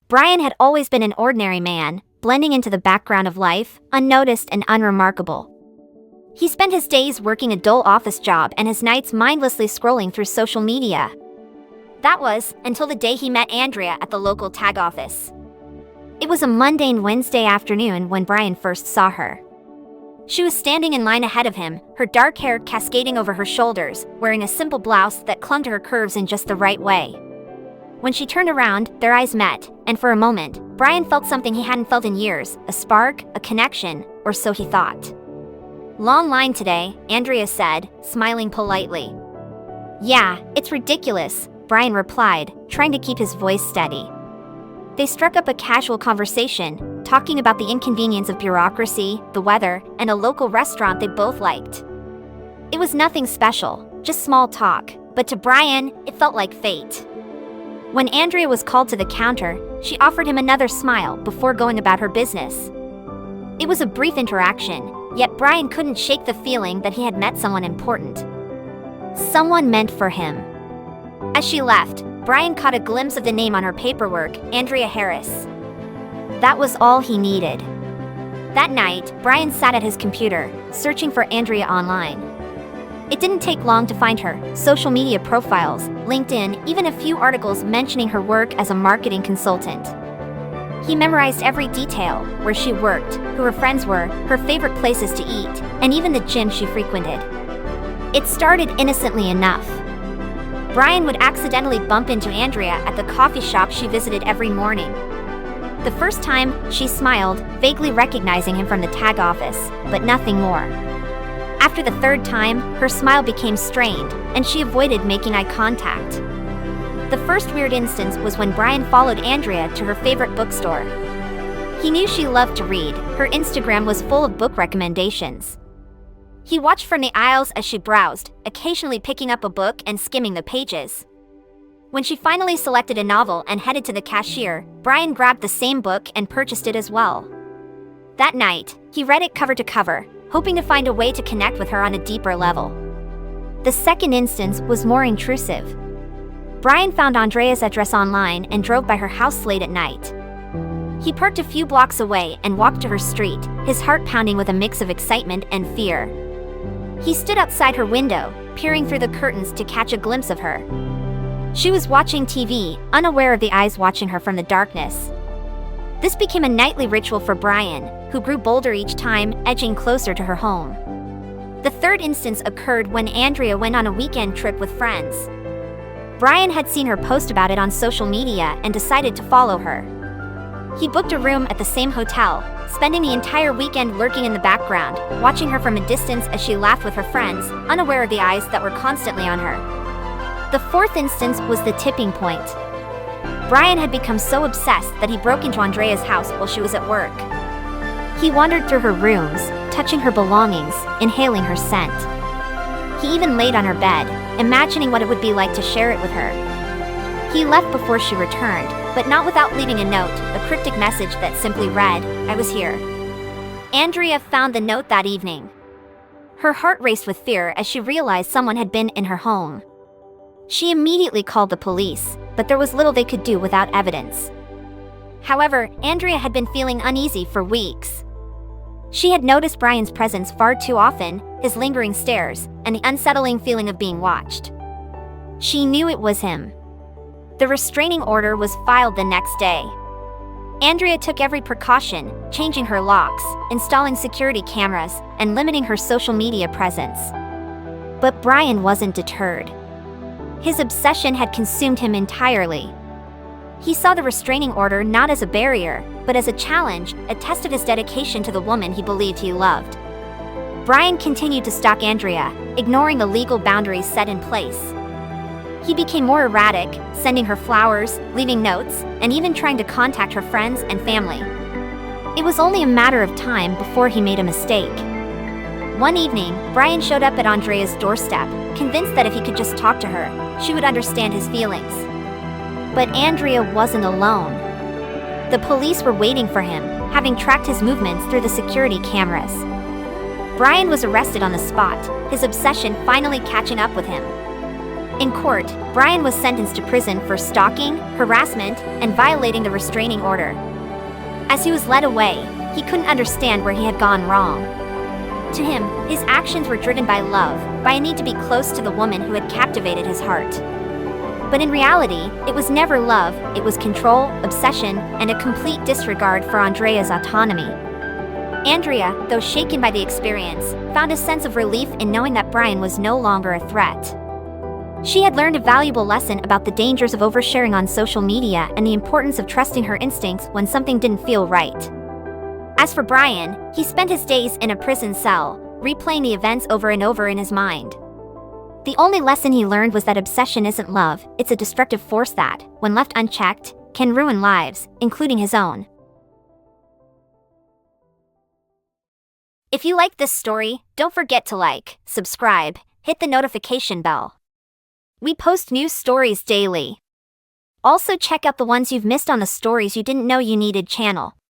Brian had always been an ordinary man, blending into the background of life, unnoticed and unremarkable. He spent his days working a dull office job and his nights mindlessly scrolling through social media. That was, until the day he met Andrea at the local tag office. It was a mundane Wednesday afternoon when Brian first saw her. She was standing in line ahead of him, her dark hair cascading over her shoulders, wearing a simple blouse that clung to her curves in just the right way. When she turned around, their eyes met, and for a moment, Brian felt something he hadn't felt in years, a spark, a connection, or so he thought. "Long line today," Andrea said, smiling politely. "Yeah, it's ridiculous," Brian replied, trying to keep his voice steady. They struck up a casual conversation, talking about the inconvenience of bureaucracy, the weather, and a local restaurant they both liked. It was nothing special, just small talk, but to Brian, it felt like fate. When Andrea was called to the counter, she offered him another smile before going about her business. It was a brief interaction, yet Brian couldn't shake the feeling that he had met someone important. Someone meant for him. As she left, Brian caught a glimpse of the name on her paperwork, Andrea Harris. That was all he needed. That night, Brian sat at his computer, searching for Andrea online. It didn't take long to find her: social media profiles, LinkedIn, even a few articles mentioning her work as a marketing consultant. He memorized every detail: where she worked, who her friends were, her favorite places to eat, and even the gym she frequented. It started innocently enough. Brian would accidentally bump into Andrea at the coffee shop she visited every morning. The first time, she smiled, vaguely recognizing him from the tag office, but nothing more. After the third time, her smile became strained, and she avoided making eye contact. The first weird instance was when Brian followed Andrea to her favorite bookstore. He knew she loved to read; her Instagram was full of book recommendations. He watched from the aisles as she browsed, occasionally picking up a book and skimming the pages. When she finally selected a novel and headed to the cashier, Brian grabbed the same book and purchased it as well. That night, he read it cover to cover, hoping to find a way to connect with her on a deeper level. The second instance was more intrusive. Brian found Andrea's address online and drove by her house late at night. He parked a few blocks away and walked to her street, his heart pounding with a mix of excitement and fear. He stood outside her window, peering through the curtains to catch a glimpse of her. She was watching TV, unaware of the eyes watching her from the darkness. This became a nightly ritual for Brian, who grew bolder each time, edging closer to her home. The third instance occurred when Andrea went on a weekend trip with friends. Brian had seen her post about it on social media and decided to follow her. He booked a room at the same hotel, spending the entire weekend lurking in the background, watching her from a distance as she laughed with her friends, unaware of the eyes that were constantly on her. The fourth instance was the tipping point. Brian had become so obsessed that he broke into Andrea's house while she was at work. He wandered through her rooms, touching her belongings, inhaling her scent. He even laid on her bed, imagining what it would be like to share it with her. He left before she returned, but not without leaving a note, a cryptic message that simply read, "I was here." Andrea found the note that evening. Her heart raced with fear as she realized someone had been in her home. She immediately called the police, but there was little they could do without evidence. However, Andrea had been feeling uneasy for weeks. She had noticed Brian's presence far too often, his lingering stares, and the unsettling feeling of being watched. She knew it was him. The restraining order was filed the next day. Andrea took every precaution, changing her locks, installing security cameras, and limiting her social media presence. But Brian wasn't deterred. His obsession had consumed him entirely. He saw the restraining order not as a barrier, but as a challenge, a test of his dedication to the woman he believed he loved. Brian continued to stalk Andrea, ignoring the legal boundaries set in place. He became more erratic, sending her flowers, leaving notes, and even trying to contact her friends and family. It was only a matter of time before he made a mistake. One evening, Brian showed up at Andrea's doorstep, convinced that if he could just talk to her, she would understand his feelings. But Andrea wasn't alone. The police were waiting for him, having tracked his movements through the security cameras. Brian was arrested on the spot, his obsession finally catching up with him. In court, Brian was sentenced to prison for stalking, harassment, and violating the restraining order. As he was led away, he couldn't understand where he had gone wrong. To him, his actions were driven by love, by a need to be close to the woman who had captivated his heart. But in reality, it was never love, it was control, obsession, and a complete disregard for Andrea's autonomy. Andrea, though shaken by the experience, found a sense of relief in knowing that Brian was no longer a threat. She had learned a valuable lesson about the dangers of oversharing on social media and the importance of trusting her instincts when something didn't feel right. As for Brian, he spent his days in a prison cell, replaying the events over and over in his mind. The only lesson he learned was that obsession isn't love, it's a destructive force that, when left unchecked, can ruin lives, including his own. If you like this story, don't forget to like, subscribe, hit the notification bell. We post new stories daily. Also check out the ones you've missed on the Stories You Didn't Know You Needed channel.